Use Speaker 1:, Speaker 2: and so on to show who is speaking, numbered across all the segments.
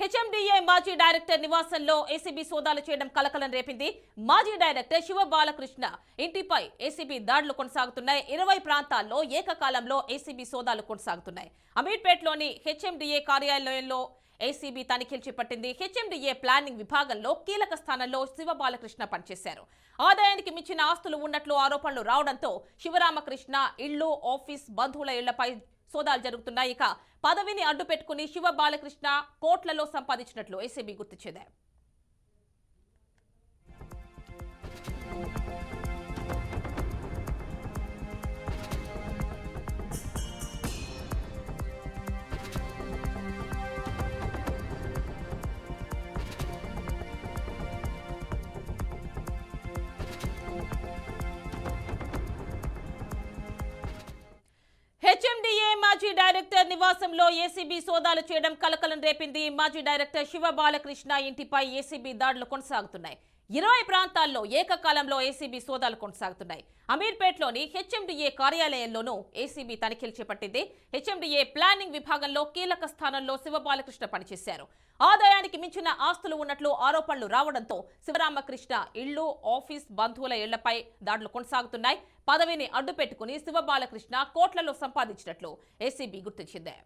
Speaker 1: HMDA మాజీ director నివాసంలో ACB సోదాలు చేయడం కలకలం రేపింది. మాజీ డైరెక్టర్ శివ బాలకృష్ణ ఇంటిపై ఏసీబీ దాడులు కొనసాగుతున్నాయి. 20 ప్రాంతాల్లో ఏకకాలంలో ఏసీబీ సోదాలు కొనసాగుతున్నాయి. అమీర్పేటలోని హెచ్ఎండిఏ కార్యాలయంలో ఏసీబీ తనిఖీలు చేపట్టింది. హెచ్ఎండిఏ ప్లానింగ్ విభాగంలో కీలక స్థానంలో శివ బాలకృష్ణ పనిచేశారు. ఆదాయానికి మించిన ఆస్తులు ఉన్నట్లు ఆరోపణలు రావడంతో శివరామకృష్ణ ఇళ్లు, ఆఫీస్, బంధువుల ఇళ్లపై సోదాలు జరుగుతున్నాయి. ఇక పదవిని అడ్డు పెట్టుకుని శివ బాలకృష్ణ కోట్లలో సంపాదించినట్లు ఏసీబీ గుర్తించింది. హెచ్ఎండిఏ మాజీ డైరెక్టర్ నివాసంలో ఏసీబీ సోదాలు చేయడం కలకలం రేపింది. మాజీ డైరెక్టర్ శివ బాలకృష్ణ ఇంటిపై ఏసీబీ దాడులు కొనసాగుతున్నాయి. 20 ప్రాంతాల్లో ఏకకాలంలో ఏసీబీ సోదాలు కొనసాగుతున్నాయి. అమీర్పేటలోని హెచ్ఎండిఏ కార్యాలయంలోనూ ఏసీబీ తనిఖీలు చేపట్టింది. హెచ్ఎండిఏ ప్లానింగ్ విభాగంలో కీలక స్థానంలో శివ బాలకృష్ణ పనిచేశారు. ఆదాయానికి మించిన ఆస్తులు ఉన్నట్లు ఆరోపణలు రావడంతో శివరామకృష్ణ ఇళ్లు, ఆఫీస్, బంధువుల ఇళ్లపై దాడులు కొనసాగుతున్నాయి. పదవిని అడ్డు పెట్టుకుని శివ బాలకృష్ణ కోట్లలో సంపాదించినట్లు ఏసీబీ గుర్తించింది.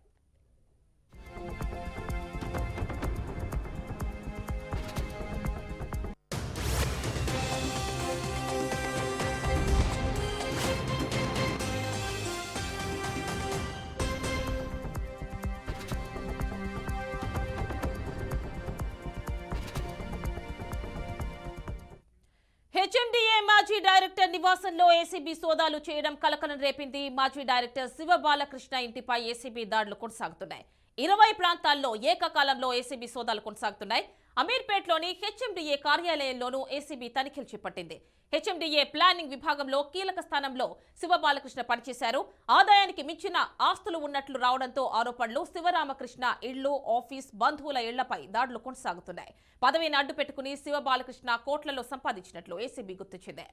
Speaker 1: హెచ్ఎండిఏ మాజీ డైరెక్టర్ నివాసంలో ఏసీబీ సోదాలు చేయడం కలకలం రేపింది. మాజీ డైరెక్టర్ శివ బాలకృష్ణ ఇంటిపై ఏసీబీ దాడులు కొనసాగుతున్నాయి. 20 ప్రాంతాల్లో ఏకకాలంలో ఏసీబీ సోదాలు కొనసాగుతున్నాయి. అమీర్పేటలోని హెచ్ఎండిఏ కార్యాలయంలోనూ ఏసీబీ తనిఖీలు చేపట్టింది. హెచ్ఎండిఏ ప్లానింగ్ విభాగంలో కీలక స్థానంలో శివ బాలకృష్ణ పనిచేశారు. ఆదాయానికి మించిన ఆస్తులు ఉన్నట్లు రావడంతో ఆరోపణలు శివరామకృష్ణ ఇళ్లు, ఆఫీస్, బంధువుల ఇళ్లపై దాడులు కొనసాగుతున్నాయి. పదవిని అడ్డు పెట్టుకుని శివ బాలకృష్ణ కోట్లలో సంపాదించినట్లు ఏసీబీ గుర్తించింది.